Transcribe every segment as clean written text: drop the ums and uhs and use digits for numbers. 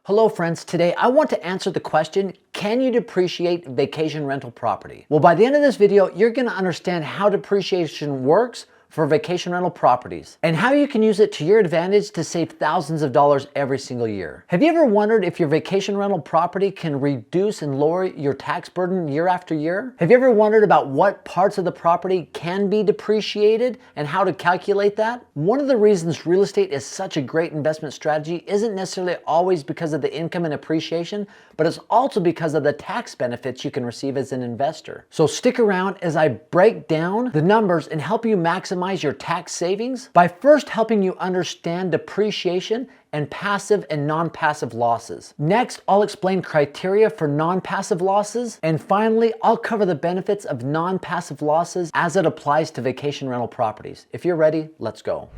Hello friends, today I want to answer the question, can you depreciate vacation rental property? Well, by the end of this video, you're going to understand how depreciation works for vacation rental properties and how you can use it to your advantage to save thousands of dollars every single year. Have you ever wondered if your vacation rental property can reduce and lower your tax burden year after year? Have you ever wondered about what parts of the property can be depreciated and how to calculate that? One of the reasons real estate is such a great investment strategy isn't necessarily always because of the income and appreciation, but it's also because of the tax benefits you can receive as an investor. So stick around as I break down the numbers and help you maximize your tax savings by first helping you understand depreciation and passive and non-passive losses. Next, I'll explain criteria for non-passive losses. And finally, I'll cover the benefits of non-passive losses as it applies to vacation rental properties. If you're ready, let's go.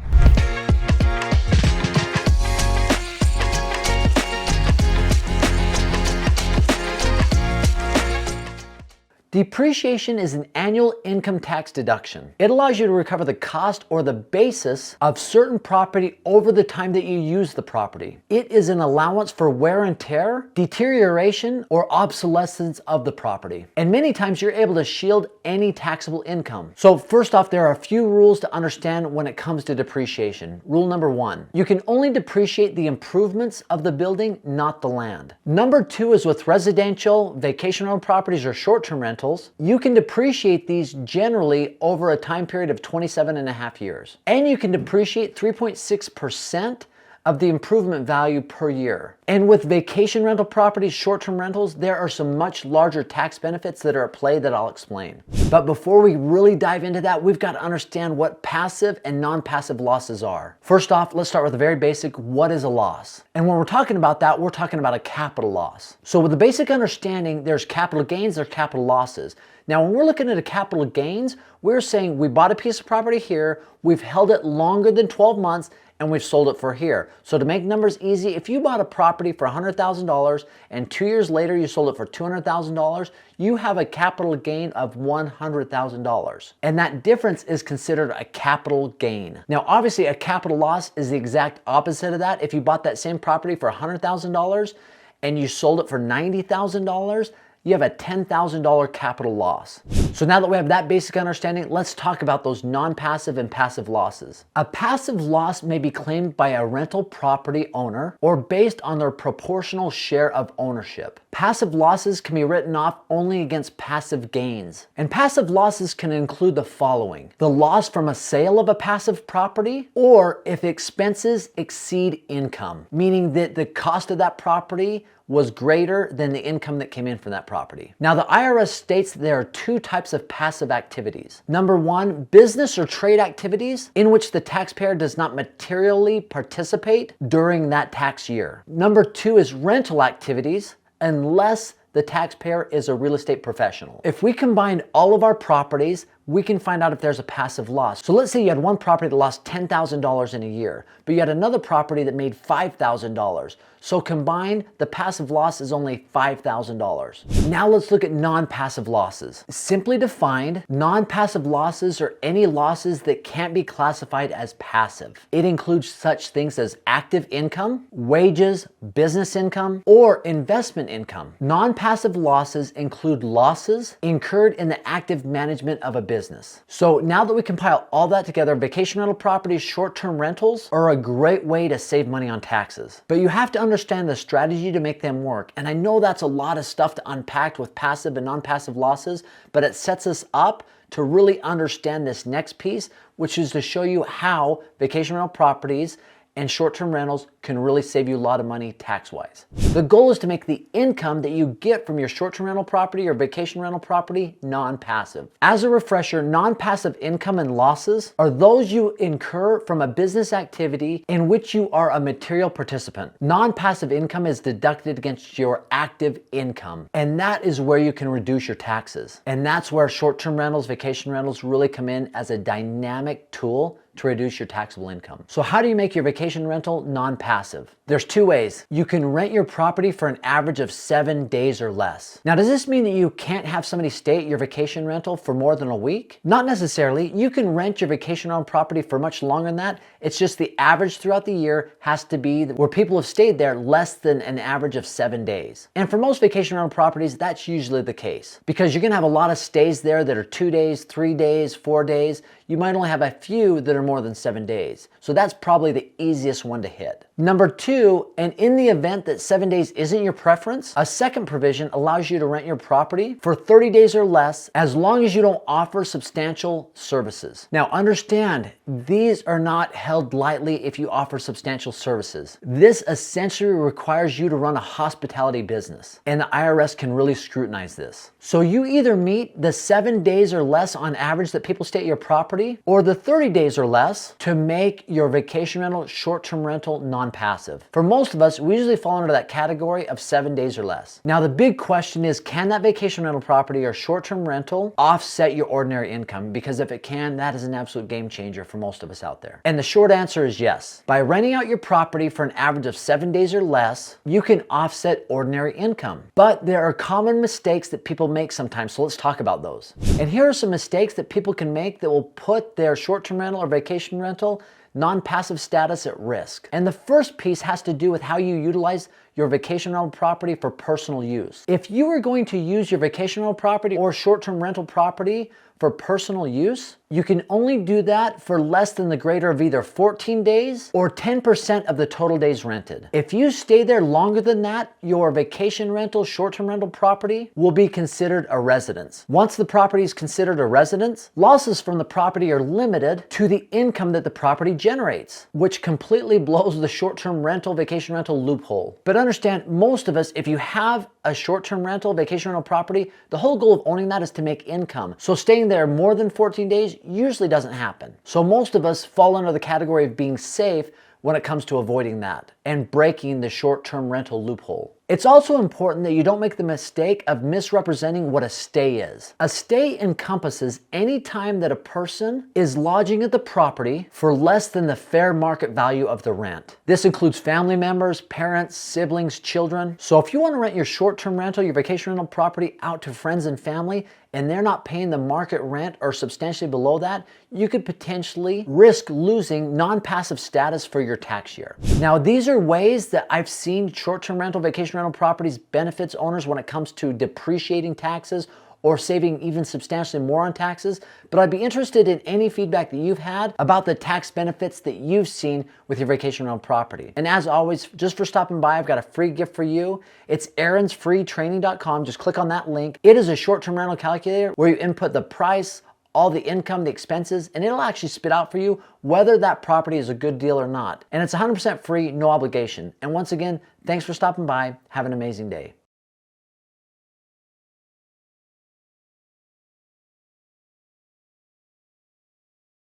Depreciation is an annual income tax deduction. It allows you to recover the cost or the basis of certain property over the time that you use the property. It is an allowance for wear and tear, deterioration, or obsolescence of the property. And many times you're able to shield any taxable income. So first off, there are a few rules to understand when it comes to depreciation. Rule number 1, you can only depreciate the improvements of the building, not the land. Number 2 is with residential, vacation rental properties, or short-term rentals. You can depreciate these generally over a time period of 27.5 years. And you can depreciate 3.6% of the improvement value per year. And with vacation rental properties, short-term rentals, there are some much larger tax benefits that are at play that I'll explain. But before we really dive into that, we've got to understand what passive and non-passive losses are. First off, let's start with the very basic, what is a loss? And when we're talking about that, we're talking about a capital loss. So with the basic understanding, there's capital gains, there's capital losses. Now, when we're looking at a capital gains, we're saying we bought a piece of property here, we've held it longer than 12 months, and we've sold it for here. So to make numbers easy, if you bought a property for $100,000 and 2 years later you sold it for $200,000, you have a capital gain of $100,000. And that difference is considered a capital gain. Now, obviously a capital loss is the exact opposite of that. If you bought that same property for $100,000 and you sold it for $90,000, you have a $10,000 capital loss. So now that we have that basic understanding, let's talk about those non-passive and passive losses. A passive loss may be claimed by a rental property owner or based on their proportional share of ownership. Passive losses can be written off only against passive gains. And passive losses can include the following: the loss from a sale of a passive property, or if expenses exceed income, meaning that the cost of that property was greater than the income that came in from that property. Now, the IRS states there are two types of passive activities. Number 1, business or trade activities in which the taxpayer does not materially participate during that tax year. Number 2 is rental activities, unless the taxpayer is a real estate professional. If we combine all of our properties, we can find out if there's a passive loss. So let's say you had one property that lost $10,000 in a year, but you had another property that made $5,000. So combined, the passive loss is only $5,000. Now let's look at non-passive losses. Simply defined, non-passive losses are any losses that can't be classified as passive. It includes such things as active income, wages, business income, or investment income. Non-passive losses include losses incurred in the active management of a business. So now that we compile all that together, vacation rental properties, short-term rentals are a great way to save money on taxes. But you have to understand the strategy to make them work. And I know that's a lot of stuff to unpack with passive and non-passive losses, but it sets us up to really understand this next piece, which is to show you how vacation rental properties and short-term rentals can really save you a lot of money tax-wise. The goal is to make the income that you get from your short-term rental property or vacation rental property non-passive. As a refresher, non-passive income and losses are those you incur from a business activity in which you are a material participant. Non-passive income is deducted against your active income, and that is where you can reduce your taxes. And that's where short-term rentals, vacation rentals really come in as a dynamic tool to reduce your taxable income. So how do you make your vacation rental non-passive? There's two ways. You can rent your property for an average of 7 days or less. Now, does this mean that you can't have somebody stay at your vacation rental for more than a week? Not necessarily. You can rent your vacation rental property for much longer than that. It's just the average throughout the year has to be where people have stayed there less than an average of 7 days. And for most vacation rental properties, that's usually the case because you're gonna have a lot of stays there that are 2 days, 3 days, 4 days. You might only have a few that are more than 7 days. So that's probably the easiest one to hit. Number two, and in the event that 7 days isn't your preference, a second provision allows you to rent your property for 30 days or less as long as you don't offer substantial services. Now understand, these are not held lightly if you offer substantial services. This essentially requires you to run a hospitality business, and the IRS can really scrutinize this. So you either meet the 7 days or less on average that people stay at your property, or the 30 days or less to make your vacation rental, short-term rental non-passive. For most of us, we usually fall under that category of 7 days or less. Now the big question is, can that vacation rental property or short-term rental offset your ordinary income? Because if it can, that is an absolute game changer for most of us out there. And the short answer is yes. By renting out your property for an average of 7 days or less, you can offset ordinary income. But there are common mistakes that people make sometimes, so let's talk about those. And here are some mistakes that people can make that will put their short-term rental or vacation rental non-passive status at risk. And the first piece has to do with how you utilize your vacation rental property for personal use. If you are going to use your vacation rental property or short-term rental property for personal use, you can only do that for less than the greater of either 14 days or 10% of the total days rented. If you stay there longer than that, your vacation rental, short-term rental property will be considered a residence. Once the property is considered a residence, losses from the property are limited to the income that the property generates, which completely blows the short-term rental, vacation rental loophole. But understand, most of us, if you have a short-term rental, vacation rental property, the whole goal of owning that is to make income. So staying there more than 14 days usually doesn't happen. So most of us fall under the category of being safe when it comes to avoiding that and breaking the short-term rental loophole. It's also important that you don't make the mistake of misrepresenting what a stay is. A stay encompasses any time that a person is lodging at the property for less than the fair market value of the rent. This includes family members, parents, siblings, children. So if you want to rent your short-term rental, your vacation rental property out to friends and family, and they're not paying the market rent or substantially below that, you could potentially risk losing non-passive status for your tax year. Now, these are ways that I've seen short-term rental, vacation rental properties benefits owners when it comes to depreciating taxes or saving even substantially more on taxes, but I'd be interested in any feedback that you've had about the tax benefits that you've seen with your vacation rental property. And as always, just for stopping by, I've got a free gift for you. It's aaronsfreetraining.com. Just click on that link. It is a short-term rental calculator where you input the price, all the income, the expenses, and it'll actually spit out for you whether that property is a good deal or not. And it's 100% free, no obligation. And once again, thanks for stopping by. Have an amazing day.